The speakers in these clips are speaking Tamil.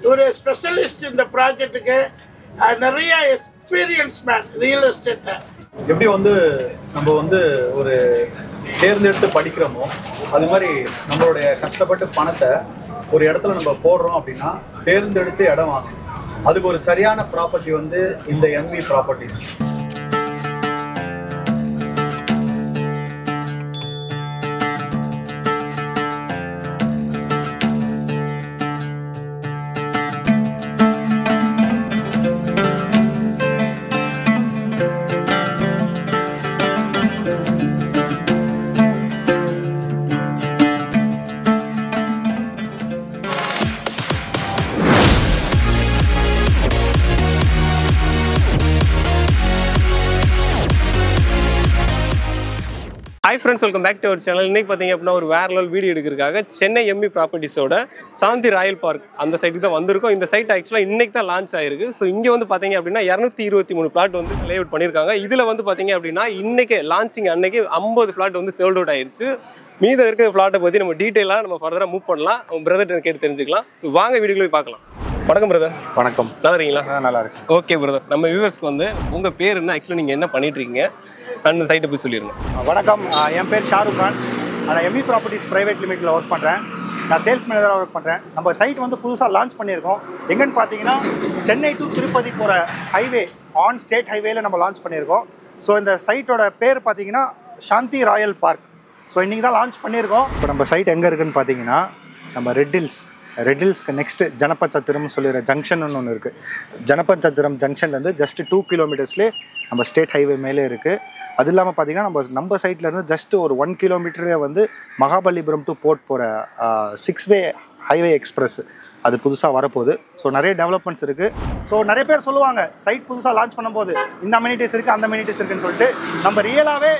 இவர் ஸ்பெஷலிஸ்ட் இந்த ப்ராஜெக்ட்டுக்கு. நிறைய எக்ஸ்பீரியன்ஸ் மேன் ரியல் எஸ்டேட்டை. எப்படி வந்து நம்ம வந்து ஒரு தேர்ந்தெடுத்து படிக்கிறோமோ அது மாதிரி நம்மளுடைய கஷ்டப்பட்டு பணத்தை ஒரு இடத்துல நம்ம போடுறோம் அப்படின்னா தேர்ந்தெடுத்து இடம் வாங்கணும். அதுக்கு ஒரு சரியான ப்ராப்பர்ட்டி வந்து இந்த MV properties. Hi friends, welcome back to our channel. இன்னைக்கு பாத்தீங்க அப்படின்னா ஒரு வேற லெவல் வீடியோ எடுக்கிறதுக்காக சென்னை எம்வி ப்ராப்பர்ட்டிஸோட சாந்தி ராயல் பார்க் அந்த சைட்டுக்கு தான் வந்திருக்கோம். இந்த சைட் ஆக்சுவலாக இன்னைக்கு தான் லான்ச் ஆயிருக்கு. ஸோ இங்கே வந்து பார்த்தீங்க அப்படின்னா 223 பிளாட் வந்து லே அவுட் பண்ணியிருக்காங்க. இதில் வந்து பார்த்தீங்க அப்படின்னா இன்னைக்கு லான்ச்சிங் அன்னைக்கு 50 பிளாட் வந்து சேல்ட் அவுட் ஆயிடுச்சு. மீதம் இருக்கிற பிளாட்டை பற்றி நம்ம டீட்டெயிலாக நம்ம ஃபர்தராக மூவ் பண்ணலாம். பிரதர் கேட்டு தெரிஞ்சுக்கலாம். ஸோ வாங்க வீடியோக்குள்ள போய் பார்க்கலாம். வணக்கம் பிரதர். வணக்கம். நல்லா இருக்கீங்களா? நல்லா இருக்கு. ஓகே பிரதர், நம்ம வியூவர்ஸ்க்கு வந்து உங்கள் பேர் என்ன, ஆக்சுவலாக நீங்கள் என்ன பண்ணிட்டு இருக்கீங்க அந்த சைட்டை போய் சொல்லிடுங்க. வணக்கம், என் பேர் ஷாருக் கான். நான் எம்வி ப்ராப்பர்ட்டிஸ் பிரைவேட் லிமிட்டில் ஒர்க் பண்ணுறேன். நான் சேல்ஸ் மேனேஜராக ஒர்க் பண்ணுறேன். நம்ம சைட் வந்து புதுசாக லான்ச் பண்ணியிருக்கோம். எங்கன்னு பார்த்தீங்கன்னா சென்னை டு திருப்பதி போகிற ஹைவே, ஆன் ஸ்டேட் ஹைவேல நம்ம லான்ச் பண்ணியிருக்கோம். ஸோ இந்த சைட்டோட பேர் பார்த்தீங்கன்னா சாந்தி ராயல் பார்க். ஸோ இன்றைக்கி தான் லான்ச் பண்ணியிருக்கோம். இப்போ நம்ம சைட் எங்கே இருக்குதுன்னு பார்த்தீங்கன்னா நம்ம ரெட் ஹில்ஸ்க்கு நெக்ஸ்ட்டு ஜனபத் சத்திரம்னு சொல்லிடுற ஜங்ஷன் ஒன்று இருக்குது. ஜனபத் சத்திரம் ஜங்ஷன்லேருந்து ஜஸ்ட் 2 கிலோமீட்டர்ஸ்லேயே நம்ம ஸ்டேட் ஹைவே மேலே இருக்குது. அது இல்லாமல் பார்த்தீங்கன்னா நம்ம சைட்லேருந்து ஜஸ்ட் ஒரு 1 கிலோமீட்டரே வந்து மகாபலிபுரம் டு போர்ட் போகிற 6-வே ஹைவே எக்ஸ்பிரஸ் அது புதுசாக வரப்போகுது. ஸோ நிறைய டெவலப்மெண்ட்ஸ் இருக்குது. ஸோ நிறைய பேர் சொல்லுவாங்க சைட் புதுசாக லான்ச் பண்ணும்போது இந்த அம்யூனிட்டிஸ் இருக்குது அந்த அம்யூனிட்டிஸ் இருக்குன்னு சொல்லிட்டு, நம்ம ரியலாகவே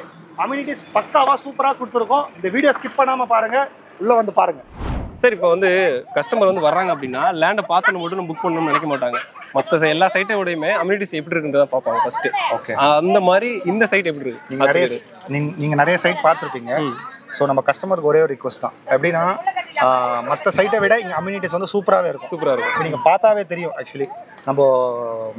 அம்யூனிட்டிஸ் பக்காவாக சூப்பராக கொடுத்துருக்கோம். இந்த வீடியோ ஸ்கிப் பண்ணாமல் பாருங்கள், உள்ளே வந்து பாருங்கள். சார், இப்போ வந்து கஸ்டமர் வந்து வர்றாங்க அப்படின்னா லேண்டை பார்த்துன்னு மட்டும் புக் பண்ணணும்னு நினைக்க மாட்டாங்க. மற்ற எல்லா சைட்டோடையுமே அம்யூனிட்டிஸ் எப்படி இருக்குன்றத பார்ப்பாங்க ஃபர்ஸ்ட். ஓகே, அந்த மாதிரி இந்த சைட் எப்படி இருக்கு? நீங்கள் நிறைய சைட் பார்த்துருப்பீங்க. ஸோ நம்ம கஸ்டமருக்கு ஒரே ஒரு ரிக்வஸ்ட் தான். எப்படின்னா மற்ற சைட்டை விட இங்கே அம்யூனிட்டிஸ் வந்து சூப்பராகவே இருக்கும். நீங்கள் பார்த்தாவே தெரியும். ஆக்சுவலி நம்ம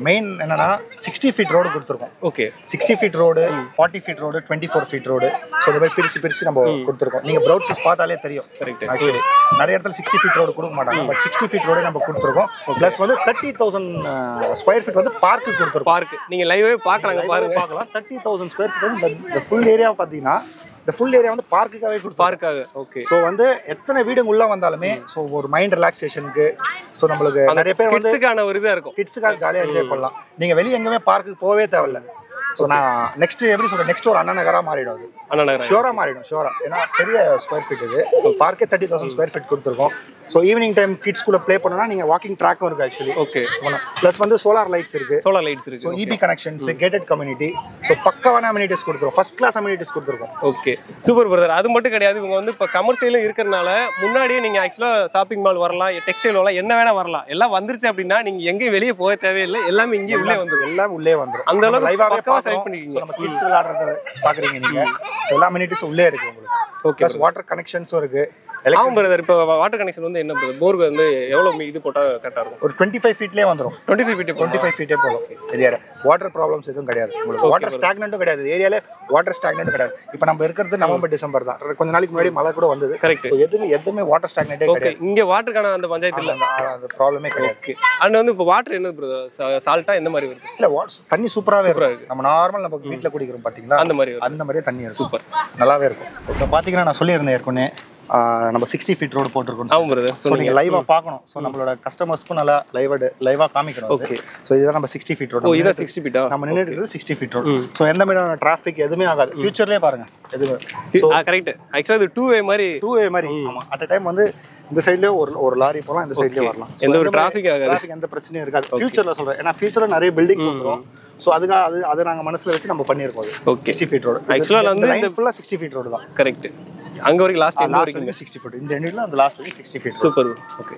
மெயின் என்னன்னா 60 ஃபீட் ரோடு கொடுத்துருக்கோம். Okay, 60 feet road, 40 feet road, 24 feet road. So இந்த மாதிரி பிரித்து நம்ம கொடுத்துருக்கோம். நீங்கள் ப்ரௌச்சர்ஸ் பார்த்தாலே தெரியும். கரெக்ட். ஆக்சுவலி நிறைய இடத்துல 60 ஃபீட் ரோடு கொடுக்க மாட்டாங்க. பட் 60 ஃபீட் ரோடு நம்ம கொடுத்துருக்கோம். ப்ளஸ் வந்து 30,000 ஸ்கொயர் ஃபீட் வந்து பார்க்கு கொடுத்துருக்கோம். பார்க்கு நீங்கள் லைவே பார்க்கலாம். 30,000 ஸ்கொயர் ஃபீட் வந்து இந்த ஃபுல் ஏரியா பார்த்தீங்கன்னா இந்த ஃபுல் ஏரியா வந்து பார்க்குக்காகவே கொடுத்து பார்க்காக. ஓகே, ஸோ வந்து எத்தனை வீடு உள்ள வந்தாலுமே ஸோ ஒரு மைண்ட் ரிலாக்ஸேஷனுக்கு ஸோ நம்மளுக்கு நிறைய பேர் வந்து கிட்ஸுக்கான ஒரு இதாக இருக்கும். கிட்ஸுக்காக ஜாலியாக என்ஜாய் பண்ணலாம். நீங்கள் வெளியே எங்கேயுமே பார்க்குக்கு போகவே தேவையில்லை. ஸோ நான் நெக்ஸ்ட் எப்படி சொல்கிறேன், நெக்ஸ்ட் ஒரு அண்ணா நகராக மாறிடும். அது ஷோராக மாறிடும். ஏன்னா பெரிய ஸ்கொயர் ஃபீட் இது. பார்க்கே 30,000 ஸ்கொயர் ஃபீட் கொடுத்துருக்கோம். ஸோ ஈவினிங் டைம் கிட்ஸ் கூட ப்ளே பண்ணோம்னா நீங்கள் வாக்கிங் ட்ராக்கும் இருக்குது ஆக்சுவலி. ஓகே, ப்ளஸ் வந்து சோலார் லைட்ஸ் இருக்குது. So EB connections, gated community. So பக்காவான அம்யூனிட்டிஸ் கொடுத்துருக்கோம். ஃபர்ஸ்ட் கிளாஸ் அம்யூனிட்டிஸ் கொடுத்துருக்கோம். Okay, super brother. அது மட்டும் கிடையாது, இவங்க வந்து இப்போ கமர்ஷியலும் இருக்கிறனால முன்னாடியே நீங்கள் ஆக்சுவலாக ஷாப்பிங் மால் வரலாம், டெக்ஸ்டைல் வரலாம், என்ன வேணா வரலாம். எல்லாம் வந்துருச்சு அப்படின்னா நீங்கள் எங்கேயும் வெளியே போக தேவையில்லை. எல்லாமே இங்கே உள்ளே வந்துடும். எல்லாம் உள்ளே வந்துடும். அந்த அளவுக்கு லைவாகவே செலக்ட் பண்ணிக்கிங்க. நம்ம கிட்ஸ் விளையாடுறத பார்க்குறீங்க நீங்கள். எல்லா அம்யூனிட்டிஸும் உள்ளே இருக்குது உங்களுக்கு. ஓகே, ப்ளஸ் வாட்டர் கனெக்ஷன்ஸும் இருக்குது. ஆமாம் பிரதர். இப்போ வாட்டர் கனெக்ஷன் வந்து என்ன பிரதர், போர் வந்து எவ்வளோ இது போட்டால் கரெக்டாக இருக்கும்? ஒரு 25 ஃபீட்லேயே வந்துடும். 25 ஃபீட்டே போதும். ஏரியா வாட்டர் ப்ராப்ளம்ஸ் எதுவும் கிடையாது உங்களுக்கு. வாட்டர் ஸ்டாக்னண்ட்டும் கிடையாது. ஏரியாவில் வாட்டர் ஸ்டாக்னண்ட் கிடையாது. இப்போ நம்ம இருக்கிறது நவம்பர் டிசம்பர் தான். கொஞ்ச நாளைக்கு முன்னாடி மழை கூட வந்தது. கரெக்ட். எதுவுமே வாட்டர் ஸ்டாக்னண்டே கிடையாது. இங்கே வாட்டருக்கான அந்த பஞ்சாயத்து இல்லை, அந்த ப்ராப்ளமே கிடையாது. ஓகே, அண்ட் வந்து இப்போ வாட்டர் என்ன பிரதர், சால்ட்டா எந்த மாதிரி வருது? இல்லை, தண்ணி சூப்பராகவே இருக்கு. நம்ம நார்மல் நம்ம வீட்டில் குடிக்கிறோம் பார்த்தீங்களா, அந்த மாதிரியே தண்ணி இருக்கும். சூப்பர், நல்லாவே இருக்கும். இப்போ பார்த்தீங்கன்னா நான் சொல்லியிருந்தேன் ஏற்கனவே நம்ம 60 ஃபீட் ரோடு போட்டுருக்கோம். ஸோ நீங்கள் லைவாக பார்க்கணும். ஸோ நம்மளோட கஸ்டமர்ஸ்க்கும் நல்லா லைவாக காமிக்கணும். ஓகே, ஸோ இதுதான் நம்ம 60 ஃபீட் ரோடு. இதான் 60 ஃபீட்டா நம்ம நின்றுட்டு 60 ஃபீட் ரோடு. ஸோ எந்த மாதிரியான டிராஃபிக் எதுவுமே ஆகாது. ஃபியூச்சர்லேயே பாருங்க எதுவுமே. கரெக்ட். ஆக்சுவலாக இது 2-வே மாதிரி. ஆமாம், அட் டைம் வந்து இந்த சைட்லேயே ஒரு லாரி போகலாம், இந்த சைட்லேயே வரலாம். எந்த ஒரு டிராஃபிக் ஆகாது, எந்த பிரச்சனையும் இருக்காது. ஃபியூச்சரில் சொல்கிறேன், ஏன்னா ஃபியூச்சரில் நிறைய பில்டிங்ஸ் வந்துடும். ஸோ அதை நாங்கள் மனசில் வச்சு நம்ம பண்ணியிருக்கோம். Okay, 60 feet road. ஆக்சுவலாக வந்து இந்த ஃபுல்லாக 60 ஃபீட் ரோடு தான். கரெக்ட். அங்க வரைக்கும் லாஸ்ட் எண்ட் லாஸ்ட் வரைக்கும் வரைக்கும் 60 ஃபீட். இந்த எண்டில் அந்த லாஸ்ட் வரைக்கும் 60 feet. Super. Okay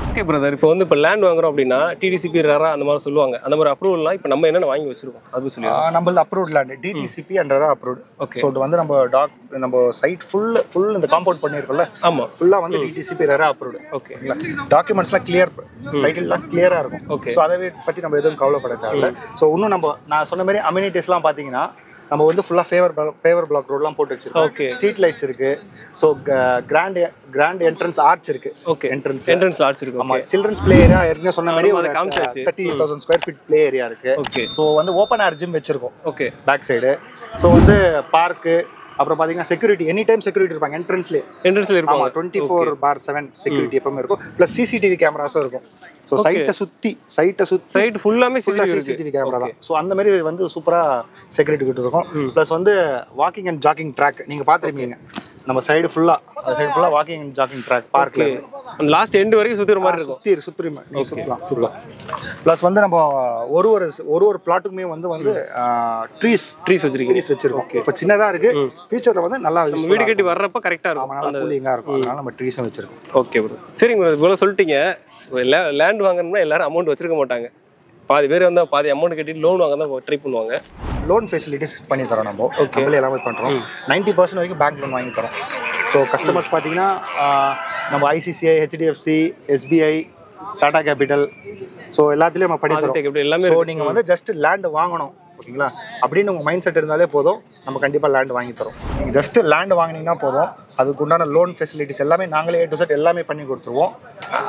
okay brother, இப்போ வந்து இப்போ லேண்ட் வாங்குறோம் அப்படின்னா டிடிசிபி ரெரா அந்த மாதிரி சொல்லுவாங்க. அந்த மாதிரி அப்ரூவல்லாம் இப்போ நம்ம என்னென்ன வாங்கி வச்சிருக்கோம் அது சொல்லுங்க. நம்மளது approved land DTCP and RERA approved. Okay. So இது வந்து நம்ம சைட் ஃபுல் இந்த காம்பவுண்ட் பண்ணியிருக்கோம்ல, ஆமா ஃபுல்லாக வந்து டிடிசிபி ரெரா அப்ரூவ்டு. ஓகே. டாக்குமெண்ட்ஸ்லாம் கிளியர், டைட்டில்லாம் கிளியராக இருக்கும். ஓகே. ஸோ அதை பற்றி நம்ம எதுவும் கவலைப்பட தேவையில்ல. ஸோ இன்னும் நான் சொன்ன மாதிரி அம்யூனிட்டிஸ்லாம் பார்த்தீங்கன்னா நம்ம வந்து ஃபுல்லாக ஃபேவர் பிளாக் ரோட்லாம் போட்டு வச்சிருக்கோம். ஓகே. ஸ்ட்ரீட் லைட்ஸ் இருக்கு. ஸோ கிராண்ட் என்ட்ரன்ஸ் ஆர்ச் இருக்கு. ஓகே. என்ட்ரன்ஸ் ஆர்ச் இருக்கு. ஆமா, சில்ட்ரன்ஸ் பிளே ஏரியா ஏற்கனவே சொன்ன மாதிரி அது காமிச்சாச்சு. 30,000 ஸ்கொயர் ஃபீட் பிளே ஏரியா இருக்கு. ஓகே. ஸோ வந்து ஓப்பன் ஏர் ஜிம் வச்சிருக்கோம் ஓகே பேக் சைடு. ஸோ வந்து பார்க்கு, அப்புறம் பார்த்தீங்கன்னா செக்யூரிட்டி, எனி டைம் செக்யூரிட்டி இருப்பாங்க என்ட்ரன்ஸ்லேயே. என்ட்ரன்ஸ்ல ஆமா, இருப்பாங்க. 24/7 செக்யூரிட்டி எப்பவுமே இருக்கும். ப்ளஸ் சிசிடிவி கேமராஸும் இருக்கும். ஸோ சைட்டை சுற்றி சைட் ஃபுல்லாமே சிசிடிவி கேமரா தான். ஸோ அந்த மாதிரி வந்து சூப்பராக செக்யூரிட்டி கொடுத்துருக்கோம். ப்ளஸ் வந்து வாக்கிங் அண்ட் ஜாக்கிங் ட்ராக் நீங்கள் பார்த்துருப்பீங்க. நம்ம சைடு ஃபுல்லாக வாக்கிங் அண்ட் ஜாக்கிங் ட்ராக் பார்க்கில் அந்த லாஸ்ட் எண்ட் வரைக்கும் சுத்துற மாதிரி இருக்கும். சுற்றலாம். ப்ளஸ் வந்து நம்ம ஒரு பிளாட்டுக்குமே வந்து ட்ரீஸ் வச்சிருக்கோம். இப்போ சின்னதாக இருக்கு, ஃபியூச்சரில் வந்து நல்லா வீடு கட்டி வர்றப்ப கரெக்டாக இருக்கும், நல்லா கூலிங்காக இருக்கும். அதனால நம்ம ட்ரீஸும் வச்சிருக்கோம். Okay bro. சரிங்க ப்ரோ, இவ்வளோ சொல்லிட்டீங்க. லேண்ட் வாங்கணும்னா எல்லாரும் அமௌண்ட் வச்சிருக்க மாட்டாங்க. பாதி பேர் வந்து பாதி அமௌண்ட் கட்டிட்டு லோன் வாங்க தான் ட்ரை பண்ணுவாங்க. லோன் ஃபெசிலிட்டிஸ் பண்ணி தரோம் நம்ம. கம்பெனி எல்லாமே பண்ணுறோம். 90% வரைக்கும் பேங்க் லோன் வாங்கி தரோம். ஸோ கஸ்டமர்ஸ் பார்த்தீங்கன்னா நம்ம ICICI, HDFC, SBI, Tata capital, so எல்லாத்துலேயும் நம்ம பண்ணி தரோம் எல்லாமே. ஸோ நீங்கள் வந்து ஜஸ்ட் லேண்ட் வாங்கணும் ஓகேங்களா அப்படின்னு உங்கள் மைண்ட் செட் இருந்தாலே போதும், நம்ம கண்டிப்பாக லேண்ட் வாங்கி தரோம். நீங்கள் ஜஸ்ட் லேண்ட் வாங்கினீங்கன்னா போதும், அதுக்கு உண்டான லோன் ஃபெசிலிட்டிஸ் எல்லாமே நாங்களே A to Z எல்லாமே பண்ணி கொடுத்துருவோம்.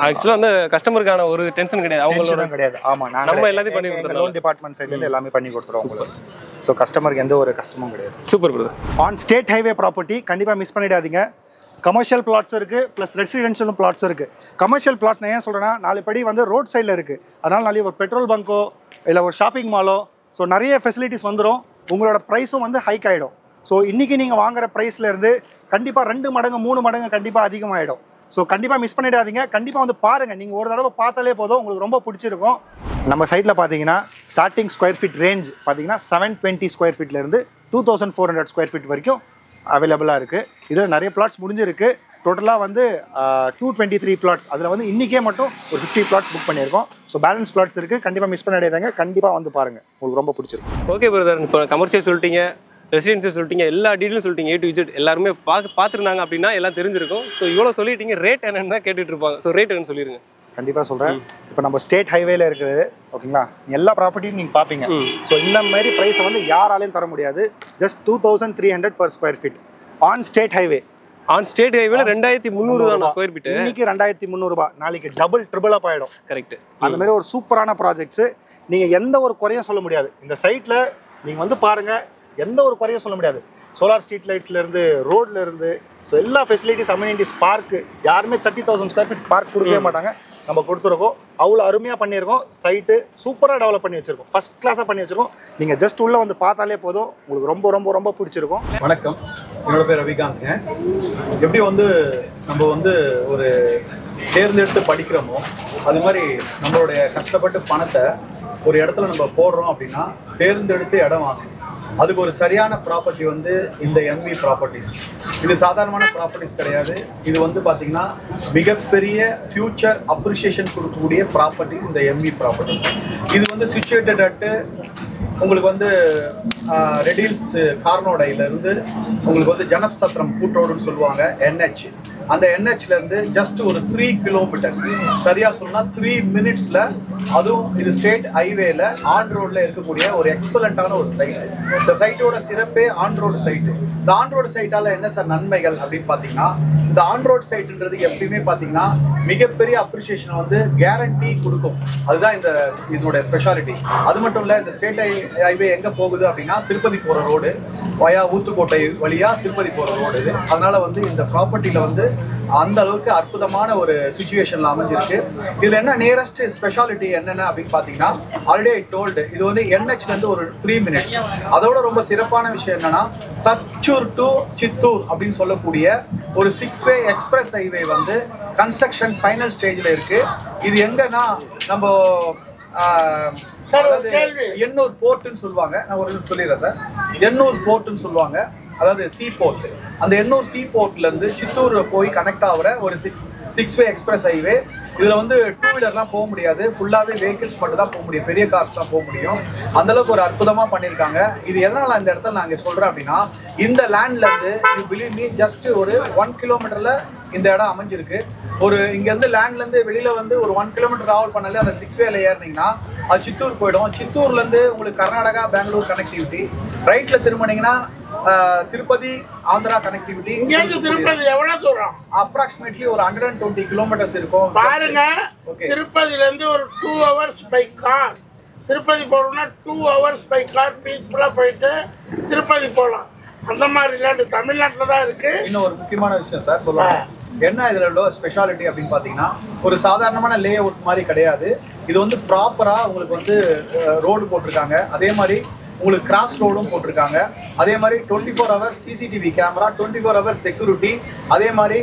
ஆக்சுவலாக அந்த கஸ்டமருக்கான ஒரு டென்ஷன் கிடையாது, அவங்களோட கிடையாது. ஆமாம், நம்ம எல்லாத்தையும் பண்ணி கொடுத்துருவோம். லோன் டிபார்ட்மெண்ட் சைட்லேருந்து எல்லாமே பண்ணி கொடுத்துருவோம் உங்களுக்கு. ஸோ கஸ்டமருக்கு எந்த ஒரு கஷ்டமும் கிடையாது. Super brother. On state highway property கண்டிப்பாக மிஸ் பண்ணிடாதீங்க. கமர்ஷியல் பிளாட்ஸும் இருக்குது, ப்ளஸ் ரெசிடென்ஷியலும் பிளாட்ஸும் இருக்குது. கமர்ஷியல் பிளாட்ஸ் நான் ஏன் சொல்கிறேன்னா, 4 படி வந்து ரோட் சைடில் இருக்குது. அதனால் நாளைக்கு ஒரு பெட்ரோல் பங்கோ இல்லை ஒரு ஷாப்பிங் மாலோ, ஸோ நிறைய ஃபெசிலிட்டிஸ் வந்துடும். உங்களோட ப்ரைஸும் வந்து ஹைக் ஆகிடும். ஸோ இன்றைக்கி நீங்கள் வாங்குகிற ப்ரைஸ்லேருந்து கண்டிப்பாக 2 மடங்கு 3 மடங்கு கண்டிப்பாக அதிகமாகிடும். ஸோ கண்டிப்பாக மிஸ் பண்ணிடாதீங்க. கண்டிப்பாக வந்து பாருங்கள். நீங்கள் ஒரு தடவை பார்த்தாலே போதும், உங்களுக்கு ரொம்ப பிடிச்சிருக்கும். நம்ம சைட்டில் பார்த்தீங்கன்னா ஸ்டார்டிங் ஸ்கொயர் ஃபீட் ரேஞ்ச் பார்த்தீங்கன்னா 720 ஸ்கொயர் ஃபீட்லேருந்து 2400 ஸ்கொயர் ஃபீட் வரைக்கும் அவைலபிளாக இருக்குது. இதில் நிறைய பிளாட்ஸ் முடிஞ்சிருக்கு. டோட்டலாக வந்து 223 பிளாட்ஸ். அதில் வந்து இன்றைக்கே மட்டும் ஒரு 50 பிளாட்ஸ் புக் பண்ணியிருக்கோம். ஸோ பேலன்ஸ் பிளாட்ஸ் இருக்குது. கண்டிப்பாக மிஸ் பண்ணிடாதீங்க. கண்டிப்பாக வந்து பாருங்கள், உங்களுக்கு ரொம்ப பிடிச்சிருக்கும். ஓகே பிரதர், இப்போ கமர்ஷியல் சொல்லிட்டீங்க, ரெசிடென்சியல் சொல்லிட்டீங்க, எல்லா டீட்டெயிலும் சொல்லிட்டீங்க. A to Z எல்லாருமே பார்த்துருந்தாங்க அப்படின்னா எல்லாம் தெரிஞ்சிருக்கும். ஸோ இவ்வளோ சொல்லிட்டீங்க, ரேட் என்னன்னு தான் கேட்டுட்டு இருப்பாங்க. ஸோ ரேட் என்னன்னு சொல்லிடுங்க. கண்டிப்பாக சொல்கிறேன். இப்போ நம்ம ஸ்டேட் ஹைவேல இருக்குது ஓகேங்களா, எல்லா ப்ராப்பர்ட்டியும் நீங்கள் பார்ப்பீங்க. ஸோ இந்த மாதிரி ப்ரைஸை வந்து யாராலையும் தர முடியாது. Just 2300 per square feet on state highway. On state ஹைவேல 2300 தான் ஸ்கொயர் ஃபீட். இன்னைக்கு 2300 ரூபாய், நாளைக்கு டபுள் ட்ரிபிள் அப் ஆகிடும். கரெக்ட். அந்த மாதிரி ஒரு சூப்பரான ப்ராஜெக்ட்ஸு. நீங்கள் எந்த ஒரு குறையும் சொல்ல முடியாது. இந்த சைட்டில் நீங்கள் வந்து பாருங்கள், எந்த ஒரு குறையும் சொல்ல முடியாது. சோலார் ஸ்ட்ரீட் லைட்ஸ்லேருந்து, ரோட்லேருந்து, ஸோ எல்லா ஃபெசிலிட்டிஸ், அம்யூனிட்டிஸ், பார்க்கு, யாருமே 30,000 ஸ்கொயர் ஃபீட் பார்க் கொடுக்கவே மாட்டாங்க. நம்ம கொடுத்துருக்கோம். அவ்வளோ அருமையாக பண்ணியிருக்கோம். சைட்டு சூப்பராக டெவலப் பண்ணி வச்சுருக்கோம். ஃபஸ்ட் கிளாஸாக பண்ணி வச்சுருக்கோம். நீங்கள் ஜஸ்ட் உள்ளே வந்து பார்த்தாலே போதும், உங்களுக்கு ரொம்ப ரொம்ப ரொம்ப பிடிச்சிருக்கும். வணக்கம், என்னோட பேர் ரவிகாந்த்ங்க. எப்படி வந்து நம்ம வந்து ஒரு தேர்ந்தெடுத்து படிக்கிறோமோ அது மாதிரி நம்மளுடைய கஷ்டப்பட்டு பணத்தை ஒரு இடத்துல நம்ம போடுறோம் அப்படின்னா தேர்ந்தெடுத்து இடம் வாங்கணும். அதுக்கு ஒரு சரியான ப்ராப்பர்ட்டி வந்து இந்த எம்வி ப்ராப்பர்ட்டிஸ். இது சாதாரணமான ப்ராப்பர்ட்டிஸ் கிடையாது. இது வந்து பார்த்தீங்கன்னா மிகப்பெரிய ஃபியூச்சர் அப்ரிஷியேஷன் கொடுக்கக்கூடிய ப்ராப்பர்ட்டிஸ் இந்த எம்வி ப்ராப்பர்ட்டிஸ். இது வந்து சிச்சுவேட்டட் அட்டு உங்களுக்கு வந்து ரெடில்ஸ் கார்னோடையிலேருந்து உங்களுக்கு வந்து ஜனப் சத்திரம் கூட்ரோடுன்னு சொல்லுவாங்க, NH. அந்த NHலேருந்து ஜஸ்ட் ஒரு 3 கிலோமீட்டர்ஸ், சரியாக சொன்னால் 3 மினிட்ஸில், அதுவும் இது ஸ்டேட் ஹைவேல ஆன் ரோடில் இருக்கக்கூடிய ஒரு எக்ஸலண்ட்டான ஒரு சைட்டு. இந்த சைட்டோட சிறப்பே ஆன் ரோடு சைட்டு. இந்த ஆன் ரோடு சைட்டால் என்ன சார் நன்மைகள் அப்படின்னு பார்த்தீங்கன்னா, இந்த ஆன் ரோடு சைட்டுன்றது எப்பயுமே பார்த்தீங்கன்னா மிகப்பெரிய அப்ரிஷியேஷனை வந்து கேரண்டி கொடுக்கும். அதுதான் இதனுடைய ஸ்பெஷாலிட்டி. அது மட்டும் இல்லை, இந்த ஸ்டேட் ஹைவே எங்கே போகுது அப்படின்னா திருப்பதி போகிற ரோடு, வயா ஊத்துக்கோட்டை வழியாக திருப்பதி போகிற ரோடு இது. அதனால் வந்து இந்த ப்ராப்பர்ட்டியில் வந்து அந்த அளவுக்கு அற்புதமான ஒரு சிச்சுவேஷனில் அமைஞ்சிருக்கு. இதில் என்ன நியரஸ்ட் ஸ்பெஷாலிட்டி என்னென்ன அப்படின்னு பார்த்தீங்கன்னா, ஆல்ரெடி ஐ டோல்டு, இது வந்து NHலேருந்து ஒரு 3 மினிட்ஸ். அதோட ரொம்ப சிறப்பான விஷயம் என்னன்னா, தச்சூர் டு சித்தூர் அப்படின்னு சொல்லக்கூடிய ஒரு 6-வே எக்ஸ்பிரஸ் ஹைவே வந்து கன்ஸ்ட்ரக்ஷன் ஃபைனல் ஸ்டேஜில் இருக்குது. இது எங்கன்னா நம்ம எண்ணூர் போர்ட்டுன்னு சொல்லுவாங்க. நான் ஒரு சொல்லிடுறேன் சார். எண்ணூர் போர்ட்டுன்னு சொல்லுவாங்க. அதாவது சீ போர்ட், அந்த எண்ணூர் சீ போர்ட்லேருந்து சித்தூர் போய் கனெக்ட் ஆகிற ஒரு சிக்ஸ் வே எக்ஸ்பிரஸ் ஹைவே. இதில் வந்து 2 வீலர்லாம் போக முடியாது, ஃபுல்லாகவே வெஹிக்கிள்ஸ் மட்டும் தான் போக முடியும், பெரிய கார்ஸ் தான் போக முடியும். அந்தளவுக்கு ஒரு அற்புதமாக பண்ணியிருக்காங்க. இது எதனால் இந்த இடத்துல நாங்கள் சொல்கிறேன் அப்படின்னா, இந்த லேண்ட்லேருந்து யூ பிலீவ் மீ ஜஸ்ட் ஒரு 1 கிலோமீட்டரில் இந்த இடம் அமைஞ்சிருக்கு. ஒரு இங்கேருந்து லேண்ட்லேருந்து வெளியில் வந்து ஒரு 1 கிலோமீட்டர் ட்ராவல் பண்ணாலே அந்த 6 வேல ஏறினீங்கன்னா அது சித்தூர் போயிடும். சித்தூர்லேருந்து உங்களுக்கு கர்நாடகா பெங்களூர் கனெக்டிவிட்டி, ரைட்டில் திரும்பினீங்கன்னா திருப்பதி ஆந்திரா கனெக்டிவிட்டி. திருப்பதி எவ்வளவு தூரம்? அப்ராக்சிமேட்லி ஒரு 120 கிலோமீட்டர்ஸ் இருக்கும். பாருங்க, திருப்பதில இருந்து ஒரு 2 hours பை கார் திருப்பதி போகணும்னா 2 hours பை கார் பீஸ்ஃபுல்லா போயிட்டு திருப்பதி போகலாம். அந்த மாதிரி இல்லாட்டி தமிழ்நாட்டில் தான் இருக்கு. இன்னும் ஒரு முக்கியமான விஷயம் சார் சொல்லுவாங்க, என்ன இதில் உள்ள ஸ்பெஷாலிட்டி அப்படின்னு பார்த்தீங்கன்னா, ஒரு சாதாரணமான லே அவுட் மாதிரி கிடையாது. இது வந்து ப்ராப்பராக உங்களுக்கு வந்து ரோடு போட்டிருக்காங்க, அதே மாதிரி உங்களுக்கு கிராஸ் ரோடும் போட்டிருக்காங்க, அதே மாதிரி 24 hours CCTV camera, 24 hours security, அதே மாதிரி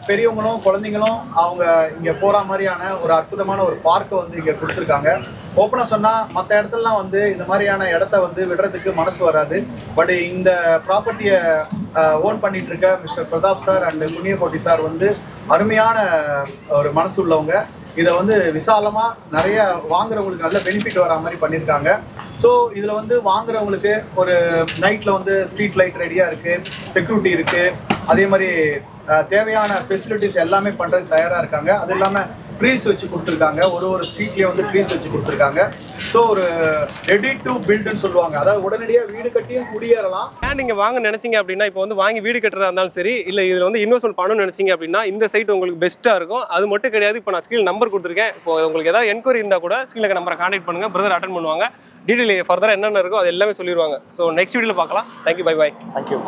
பெரியவங்களும் குழந்தைங்களும் அவங்க இங்கே போகிற மாதிரியான ஒரு அற்புதமான ஒரு பார்க்கை வந்து இங்கே கொடுத்துருக்காங்க. ஓப்பனாக சொன்னால் மற்ற இடத்துலலாம் வந்து இந்த மாதிரியான இடத்த வந்து விடுறதுக்கு மனசு வராது. பட் இந்த ப்ராப்பர்ட்டியை ஓன் பண்ணிட்டு இருக்க mister Pratap sir and Punniyakotti sir வந்து அருமையான ஒரு மனசு உள்ளவங்க. இதை வந்து விசாலமாக நிறைய வாங்குறவங்களுக்கு நல்ல பெனிஃபிட் வர மாதிரி பண்ணியிருக்காங்க. ஸோ இதில் வந்து வாங்குறவங்களுக்கு ஒரு நைட்டில் வந்து ஸ்ட்ரீட் லைட் ரெடியாக இருக்குது, செக்யூரிட்டி இருக்குது, அதே மாதிரி தேவையான ஃபெசிலிட்டிஸ் எல்லாமே பண்ணுறதுக்கு தயாராக இருக்காங்க. அது இல்லாமல் ட்ரீஸ் வச்சு கொடுத்துருக்காங்க, ஒரு ஸ்ட்ரீட்லேயே வந்து ட்ரீஸ் வச்சு கொடுத்துருக்காங்க. ஸோ ஒரு ரெடி டு பில்டுன்னு சொல்லுவாங்க, அதாவது உடனடியாக வீடு கட்டியும் குடியேறலாம். ஏன் நீங்கள் வாங்க நினச்சிங்க அப்படின்னா, இப்போ வந்து வாங்கி வீடு கட்டுறதா இருந்தாலும் சரி, இல்லை இதில் வந்து இன்வெஸ்ட்மெண்ட் பண்ணணும்னு நினச்சிங்க அப்படின்னா இந்த சைட் உங்களுக்கு பெஸ்ட்டாக இருக்கும். அது மட்டும் கிடையாது, இப்போ நான் ஸ்கிரீன் நம்பர் கொடுத்துருக்கேன். இப்போ உங்களுக்கு ஏதாவது என்கொயரி இருந்தால் கூட ஸ்கிரீனுக்கு நம்பரை கான்டாக்ட் பண்ணுங்கள், பிரதர் அட்டன் பண்ணுவாங்க. டீட்டெயில் ஃபர்தராக என்னென்ன இருக்கோ அது எல்லாமே சொல்லிடுவாங்க. ஸோ நெக்ஸ்ட் வீடியோவில் பார்க்கலாம். Thank you, bye bye. தேங்க்யூ.